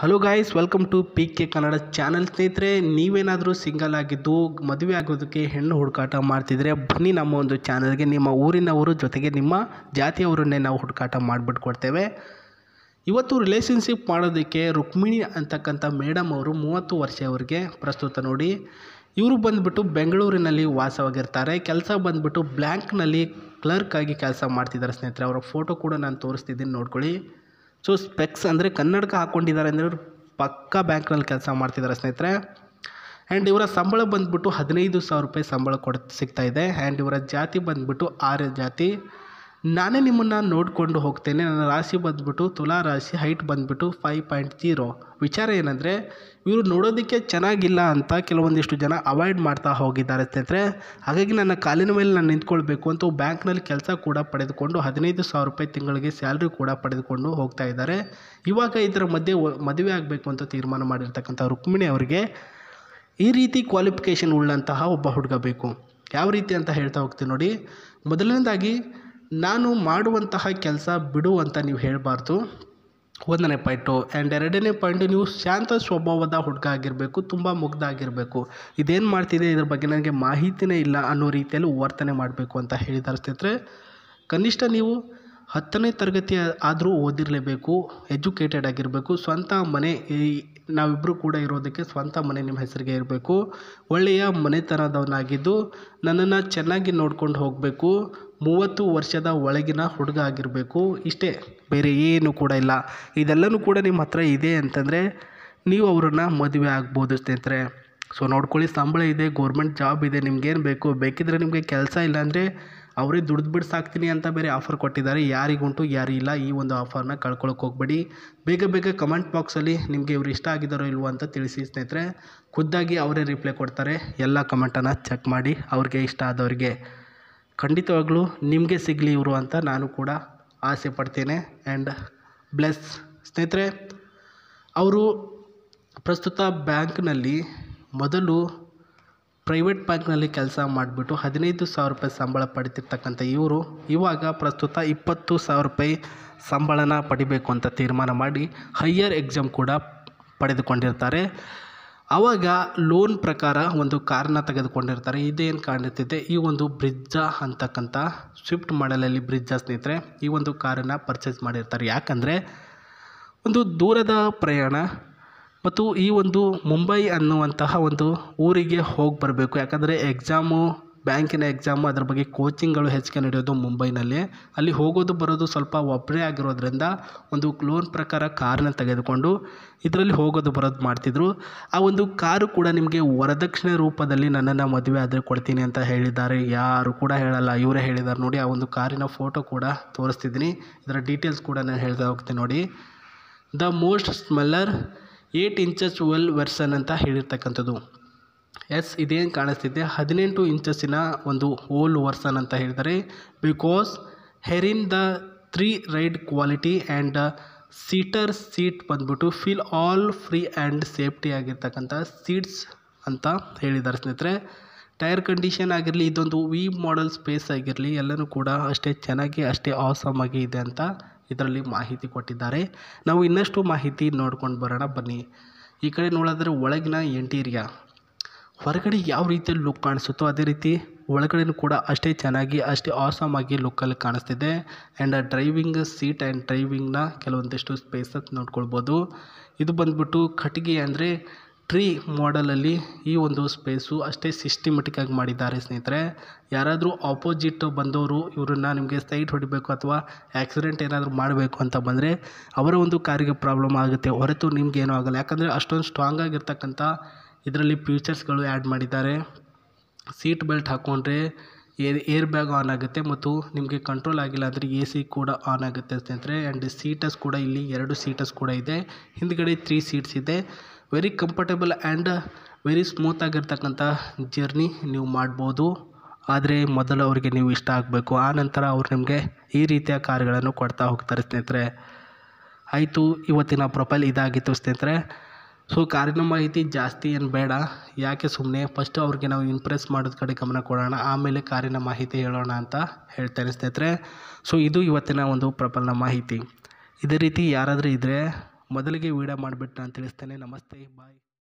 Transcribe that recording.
Hello guys, welcome to P K Kannada channel. ಸ್ನೇಹಿತರೆ, ನೀವೇನಾದರೂ single ಆಗಿದ್ದು ಮದುವೆ ಆಗೋದಕ್ಕೆ ಹೆಣ್ಣು ಹುಡುಕಾಟ ಮಾಡ್ತಿದ್ರೆ ಬನ್ನಿ ನಮ್ಮ ಒಂದು ಚಾನಲ್ಗೆ. ನಿಮ್ಮ ಊರಿನವರು ಜೊತೆಗೆ ನಿಮ್ಮ ಜಾತಿಯವರನ್ನೇ ನಾವು ಹುಡುಕಾಟ ಮಾಡಿಬಿಟ್ಟು ಕೊಡ್ತೇವೆ. ಇವತ್ತು ರಿಲೇಷನ್ಶಿಪ್ ಮಾಡೋದಕ್ಕೆ ರುಕ್ಮಿಣಿ ಅಂತಕ್ಕಂಥ ಮೇಡಮ್ ಅವರು 30 ವರ್ಷ ಅವ್ರಿಗೆ ಪ್ರಸ್ತುತ ನೋಡಿ. ಇವರು ಬಂದುಬಿಟ್ಟು ಬೆಂಗಳೂರಿನಲ್ಲಿ ವಾಸವಾಗಿರ್ತಾರೆ. ಕೆಲಸ ಬಂದುಬಿಟ್ಟು ಬ್ಯಾಂಕ್ನಲ್ಲಿ ಕ್ಲರ್ಕ್ ಆಗಿ ಕೆಲಸ ಮಾಡ್ತಿದ್ದಾರೆ ಸ್ನೇಹಿತರೆ. ಅವರ ಫೋಟೋ ಕೂಡ ನಾನು ತೋರಿಸ್ತಿದ್ದೀನಿ, ನೋಡ್ಕೊಳ್ಳಿ. ಸೊ ಸ್ಪೆಕ್ಸ್ ಅಂದರೆ ಕನ್ನಡಕ ಹಾಕ್ಕೊಂಡಿದ್ದಾರೆ ಅಂದರೆ ಪಕ್ಕಾ ಬ್ಯಾಂಕ್ನಲ್ಲಿ ಕೆಲಸ ಮಾಡ್ತಿದ್ದಾರೆ ಸ್ನೇಹಿತರೆ. ಆ್ಯಂಡ್ ಇವರ ಸಂಬಳ ಬಂದುಬಿಟ್ಟು 15,000 ರೂಪಾಯಿ ಸಂಬಳ ಸಿಗ್ತಾ ಇದೆ. ಆ್ಯಂಡ್ ಇವರ ಜಾತಿ ಬಂದುಬಿಟ್ಟು ಆರ್ಯ ಜಾತಿ. ನಾನೇ ನಿಮ್ಮನ್ನು ನೋಡಿಕೊಂಡು ಹೋಗ್ತೇನೆ. ನನ್ನ ರಾಶಿ ಬಂದುಬಿಟ್ಟು ತುಲಾ ರಾಶಿ, ಹೈಟ್ ಬಂದುಬಿಟ್ಟು 5.0. ವಿಚಾರ ಏನಂದರೆ, ಇವರು ನೋಡೋದಕ್ಕೆ ಚೆನ್ನಾಗಿಲ್ಲ ಅಂತ ಕೆಲವೊಂದಿಷ್ಟು ಜನ ಅವಾಯ್ಡ್ ಮಾಡ್ತಾ ಹೋಗಿದ್ದಾರೆ ಸ್ನೇಹಿತರೆ. ಹಾಗಾಗಿ ನನ್ನ ಕಾಲಿನ ಮೇಲೆ ನಾನು ನಿಂತ್ಕೊಳ್ಬೇಕು ಅಂತ ಬ್ಯಾಂಕ್ನಲ್ಲಿ ಕೆಲಸ ಕೂಡ ಪಡೆದುಕೊಂಡು 15,000 ರೂಪಾಯಿ ತಿಂಗಳಿಗೆ ಸ್ಯಾಲ್ರಿ ಕೂಡ ಪಡೆದುಕೊಂಡು ಹೋಗ್ತಾ ಇದ್ದಾರೆ. ಇವಾಗ ಇದರ ಮಧ್ಯೆ ಮದುವೆ ಆಗಬೇಕು ಅಂತ ತೀರ್ಮಾನ ಮಾಡಿರ್ತಕ್ಕಂಥ ರುಕ್ಮಿಣಿ ಅವರಿಗೆ ಈ ರೀತಿ ಕ್ವಾಲಿಫಿಕೇಷನ್ ಉಳ್ಳಂತಹ ಒಬ್ಬ ಹುಡುಗ ಬೇಕು. ಯಾವ ರೀತಿ ಅಂತ ಹೇಳ್ತಾ ಹೋಗ್ತೀನಿ ನೋಡಿ. ಮೊದಲನೇದಾಗಿ, ನಾನು ಮಾಡುವಂತಹ ಕೆಲಸ ಬಿಡು ಅಂತ ನೀವು ಹೇಳಬಾರ್ದು, 1ನೇ ಪಾಯಿಂಟು. ಆ್ಯಂಡ್ 2ನೇ ಪಾಯಿಂಟು, ನೀವು ಶಾಂತ ಸ್ವಭಾವದ ಹುಡುಗ ಆಗಿರಬೇಕು, ತುಂಬ ಮುಗ್ಧ ಆಗಿರಬೇಕು. ಇದೇನು ಮಾಡ್ತಿದೆ ಇದ್ರ ಬಗ್ಗೆ ನನಗೆ ಮಾಹಿತಿನೇ ಇಲ್ಲ ಅನ್ನೋ ರೀತಿಯಲ್ಲಿ ವರ್ತನೆ ಮಾಡಬೇಕು ಅಂತ ಹೇಳಿದ್ದಾರೆ ಸ್ನೇಹಿತರೆ. ಕನಿಷ್ಠ ನೀವು 10ನೇ ತರಗತಿ ಆದರೂ ಓದಿರಲೇಬೇಕು, ಎಜುಕೇಟೆಡ್ ಆಗಿರಬೇಕು, ಸ್ವಂತ ಮನೆ, ನಾವಿಬ್ಬರು ಕೂಡ ಇರೋದಕ್ಕೆ ಸ್ವಂತ ಮನೆ ನಿಮ್ಮ ಹೆಸರಿಗೆ ಇರಬೇಕು, ಒಳ್ಳೆಯ ಮನೆತನದವನಾಗಿದ್ದು ನನ್ನನ್ನು ಚೆನ್ನಾಗಿ ನೋಡ್ಕೊಂಡು ಹೋಗಬೇಕು, 30 ವರ್ಷದ ಒಳಗಿನ ಹುಡುಗ ಆಗಿರಬೇಕು. ಇಷ್ಟೇ, ಬೇರೆ ಏನು ಕೂಡ ಇಲ್ಲ. ಇದೆಲ್ಲನೂ ಕೂಡ ನಿಮ್ಮ ಹತ್ರ ಇದೆ ಅಂತಂದರೆ ನೀವು ಅವ್ರನ್ನ ಮದುವೆ ಆಗ್ಬೋದು ಸ್ನೇಹಿತರೆ. ಸೊ ನೋಡ್ಕೊಳ್ಳಿ, ಸಂಬಳ ಇದೆ, ಗೋರ್ಮೆಂಟ್ ಜಾಬ್ ಇದೆ, ನಿಮ್ಗೇನು ಬೇಕು. ಬೇಕಿದ್ರೆ ನಿಮಗೆ ಕೆಲಸ ಇಲ್ಲ ಅಂದರೆ ಅವರೇ ದುಡ್ದು ಸಾಕ್ತೀನಿ ಅಂತ ಬೇರೆ ಆಫರ್ ಕೊಟ್ಟಿದ್ದಾರೆ. ಯಾರಿಗುಂಟು ಯಾರು ಇಲ್ಲ, ಈ ಒಂದು ಆಫರ್ನ ಕಳ್ಕೊಳ್ಳೋಕೆ ಹೋಗಬೇಡಿ. ಬೇಗ ಕಮೆಂಟ್ ಬಾಕ್ಸಲ್ಲಿ ನಿಮಗೆ ಇವರು ಇಷ್ಟ ಆಗಿದ್ದಾರೋ ಇಲ್ವೋ ಅಂತ ತಿಳಿಸಿ ಸ್ನೇಹಿತರೆ. ಖುದ್ದಾಗಿ ಅವರೇ ರಿಪ್ಲೈ ಕೊಡ್ತಾರೆ. ಎಲ್ಲ ಕಮೆಂಟನ್ನು ಚೆಕ್ ಮಾಡಿ ಅವ್ರಿಗೆ ಇಷ್ಟ ಆದವ್ರಿಗೆ ಖಂಡಿತವಾಗ್ಲೂ ನಿಮಗೆ ಸಿಗಲಿ ಇವರು ಅಂತ ನಾನು ಕೂಡ ಆಸೆ ಪಡ್ತೇನೆ. ಆ್ಯಂಡ್ ಬ್ಲೆಸ್ ಸ್ನೇಹಿತರೆ. ಅವರು ಪ್ರಸ್ತುತ ಬ್ಯಾಂಕ್ನಲ್ಲಿ ಮೊದಲು ಪ್ರೈವೇಟ್ ಬ್ಯಾಂಕ್ನಲ್ಲಿ ಕೆಲಸ ಮಾಡಿಬಿಟ್ಟು 15,000 ರೂಪಾಯಿ ಸಂಬಳ ಪಡಿತಿರ್ತಕ್ಕಂಥ ಇವರು ಇವಾಗ ಪ್ರಸ್ತುತ 20,000 ರೂಪಾಯಿ ಸಂಬಳನ ಪಡಿಬೇಕು ಅಂತ ತೀರ್ಮಾನ ಮಾಡಿ ಹೈಯರ್ ಎಕ್ಸಾಮ್ ಕೂಡ ಪಡೆದುಕೊಂಡಿರ್ತಾರೆ. ಆವಾಗ ಲೋನ್ ಪ್ರಕಾರ ಒಂದು ಕಾರನ್ನ ತೆಗೆದುಕೊಂಡಿರ್ತಾರೆ. ಇದೇನು ಕಾಣಿಸ್ತಿದೆ, ಈ ಒಂದು ಬ್ರಿಜ್ಜಾ ಅಂತಕ್ಕಂಥ ಸ್ವಿಫ್ಟ್ ಮಾಡೆಲಲ್ಲಿ ಬ್ರಿಜ್ಜಾ ಸ್ನೇಹಿತರೆ, ಈ ಒಂದು ಕಾರನ್ನು ಪರ್ಚೇಸ್ ಮಾಡಿರ್ತಾರೆ. ಯಾಕಂದರೆ ಒಂದು ದೂರದ ಪ್ರಯಾಣ ಮತ್ತು ಈ ಒಂದು ಮುಂಬೈ ಅನ್ನುವಂತಹ ಒಂದು ಊರಿಗೆ ಹೋಗಿ ಬರಬೇಕು. ಯಾಕಂದರೆ ಎಕ್ಸಾಮು, ಬ್ಯಾಂಕಿನ ಎಕ್ಸಾಮು, ಅದರ ಬಗ್ಗೆ ಕೋಚಿಂಗ್ಗಳು ಹೆಚ್ಚಿಗೆ ನಡೆಯೋದು ಮುಂಬೈನಲ್ಲಿ. ಅಲ್ಲಿ ಹೋಗೋದು ಬರೋದು ಸ್ವಲ್ಪ ಒಬ್ಬರೇ ಆಗಿರೋದ್ರಿಂದ ಒಂದು ಲೋನ್ ಪ್ರಕಾರ ಕಾರನ್ನ ತೆಗೆದುಕೊಂಡು ಇದರಲ್ಲಿ ಹೋಗೋದು ಬರೋದು ಮಾಡ್ತಿದ್ರು. ಆ ಒಂದು ಕಾರು ಕೂಡ ನಿಮಗೆ ವರದಕ್ಷಿಣೆ ರೂಪದಲ್ಲಿ ನನ್ನನ್ನು ಮದುವೆ ಆದರೆ ಕೊಡ್ತೀನಿ ಅಂತ ಹೇಳಿದ್ದಾರೆ. ಯಾರು ಕೂಡ ಹೇಳಲ್ಲ, ಇವರೇ ಹೇಳಿದ್ದಾರೆ ನೋಡಿ. ಆ ಒಂದು ಕಾರಿನ ಫೋಟೋ ಕೂಡ ತೋರಿಸ್ತಿದ್ದೀನಿ. ಇದರ ಡೀಟೇಲ್ಸ್ ಕೂಡ ನಾನು ಹೇಳ್ತಾ ಹೋಗ್ತೀನಿ ನೋಡಿ. ದ ಮೋಸ್ಟ್ ಸ್ಮೆಲ್ಲರ್ 8 ಇಂಚಸ್ ವೆಲ್ ವೆರ್ಸನ್ ಅಂತ ಹೇಳಿರ್ತಕ್ಕಂಥದ್ದು. ಇದೇನು ಕಾಣಿಸ್ತಿದೆ, 18 ಇಂಚಸ್ಸಿನ ಒಂದು ಓಲ್ ವರ್ಸನ್ ಅಂತ ಹೇಳಿದ್ದಾರೆ. ಬಿಕಾಸ್ ಹೆರಿನ್ the 3 ride quality and seater seat ಬಂದ್ಬಿಟ್ಟು feel all free and safety ಆಗಿರ್ತಕ್ಕಂಥ ಸೀಟ್ಸ್ ಅಂತ ಹೇಳಿದ್ದಾರೆ ಸ್ನೇಹಿತರೆ. ಟೈರ್ ಕಂಡೀಷನ್ ಆಗಿರಲಿ, ಇದೊಂದು ವಿ ಮಾಡೆಲ್ ಸ್ಪೇಸ್ ಆಗಿರಲಿ, ಎಲ್ಲನೂ ಕೂಡ ಅಷ್ಟೇ ಚೆನ್ನಾಗಿ, ಅಷ್ಟೇ ಆಸಮ್ ಆಗಿ ಇದೆ ಅಂತ ಇದರಲ್ಲಿ ಮಾಹಿತಿ ಕೊಟ್ಟಿದ್ದಾರೆ. ನಾವು ಇನ್ನಷ್ಟು ಮಾಹಿತಿ ನೋಡ್ಕೊಂಡು ಬರೋಣ ಬನ್ನಿ. ಈ ಕಡೆ ನೋಡಿದ್ರೆ ಒಳಗಿನ ಇಂಟೀರಿಯರ್, ಹೊರಗಡೆ ಯಾವ ರೀತಿಯಲ್ಲಿ ಲುಕ್ ಕಾಣಿಸುತ್ತೋ ಅದೇ ರೀತಿ ಒಳಗಡೆನೂ ಕೂಡ ಅಷ್ಟೇ ಚೆನ್ನಾಗಿ, ಅಷ್ಟೇ ಆಸಮ್ ಆಗಿ ಲುಕ್ಕಲ್ಲಿ ಕಾಣಿಸ್ತಿದೆ. ಆ್ಯಂಡ್ ಡ್ರೈವಿಂಗ್ ಸೀಟ್ ಆ್ಯಂಡ್ ಡ್ರೈವಿಂಗ್ನ ಕೆಲವೊಂದಿಷ್ಟು ಸ್ಪೇಸಸ್ ನೋಡ್ಕೊಳ್ಬೋದು. ಇದು ಬಂದ್ಬಿಟ್ಟು ಕಟ್ಟಿಗೆ ಅಂದರೆ ಟ್ರೀ ಮಾಡೆಲಲ್ಲಿ ಈ ಒಂದು ಸ್ಪೇಸು ಅಷ್ಟೇ ಸಿಸ್ಟಮೆಟಿಕ್ಕಾಗಿ ಮಾಡಿದ್ದಾರೆ ಸ್ನೇಹಿತರೆ. ಯಾರಾದರೂ ಆಪೋಸಿಟ್ ಬಂದವರು ಇವರನ್ನು ನಿಮಗೆ ಸೈಡ್ ಹೊಡಿಬೇಕು ಅಥವಾ ಆ್ಯಕ್ಸಿಡೆಂಟ್ ಏನಾದರೂ ಮಾಡಬೇಕು ಅಂತ ಬಂದರೆ ಅವರ ಒಂದು ಕಾರಿಗೆ ಪ್ರಾಬ್ಲಮ್ ಆಗುತ್ತೆ, ಹೊರತು ನಿಮಗೇನೂ ಆಗಲ್ಲ. ಯಾಕಂದರೆ ಅಷ್ಟೊಂದು ಸ್ಟ್ರಾಂಗ್ ಆಗಿರ್ತಕ್ಕಂಥ ಇದರಲ್ಲಿ ಫೀಚರ್ಸ್ಗಳು ಆ್ಯಡ್ ಮಾಡಿದ್ದಾರೆ. ಸೀಟ್ ಬೆಲ್ಟ್ ಹಾಕ್ಕೊಂಡ್ರೆ ಏರ್ ಬ್ಯಾಗ್ ಆನ್ ಆಗುತ್ತೆ ಮತ್ತು ನಿಮಗೆ ಕಂಟ್ರೋಲ್ ಆಗಿಲ್ಲ ಅಂದರೆ AC ಕೂಡ ಆನ್ ಆಗುತ್ತೆ ಸ್ನೇಹಿತರೆ. ಆ್ಯಂಡ್ ಸೀಟರ್ಸ್ ಕೂಡ ಇಲ್ಲಿ 2 ಸೀಟರ್ಸ್ ಕೂಡ ಇದೆ, ಹಿಂದ್ಗಡೆ 3 ಸೀಟ್ಸ್ ಇದೆ. Very comfortable and very smooth ಆಗಿರ್ತಕ್ಕಂಥ ಜರ್ನಿ ನೀವು ಮಾಡ್ಬೋದು. ಆದರೆ ಮೊದಲು ಅವರಿಗೆ ನೀವು ಇಷ್ಟ ಆಗಬೇಕು, ಆ ನಂತರ ಅವ್ರು ನಿಮಗೆ ಈ ರೀತಿಯ ಕಾರ್ಗಳನ್ನು ಕೊಡ್ತಾ ಹೋಗ್ತಾರೆ ಸ್ನೇಹಿತರೆ. ಆಯಿತು, ಇವತ್ತಿನ ಪ್ರೊಫೈಲ್ ಇದಾಗಿತ್ತು ಸ್ನೇಹಿತರೆ. ಸೊ ಕಾರಿನ ಮಾಹಿತಿ ಜಾಸ್ತಿ ಏನು ಬೇಡ, ಯಾಕೆ ಸುಮ್ಮನೆ ಫಸ್ಟ್ ಅವ್ರಿಗೆ ನಾವು ಇಂಪ್ರೆಸ್ ಮಾಡೋದ ಕಡೆ ಗಮನ ಕೊಡೋಣ, ಆಮೇಲೆ ಕಾರಿನ ಮಾಹಿತಿ ಹೇಳೋಣ ಅಂತ ಹೇಳ್ತೇನೆ ಸ್ನೇಹಿತರೆ. ಸೊ ಇದು ಇವತ್ತಿನ ಒಂದು ಪ್ರೊಫೈಲ್ನ ಮಾಹಿತಿ. ಇದೇ ರೀತಿ ಯಾರಾದರೂ ಇದ್ದರೆ ಮೊದಲಿಗೆ ವಿಡಿಯೋ ಮಾಡಿಬಿಟ್ಟು ನಾನು ತಿಳಿಸ್ತೇನೆ. ನಮಸ್ತೆ, ಬಾಯ್.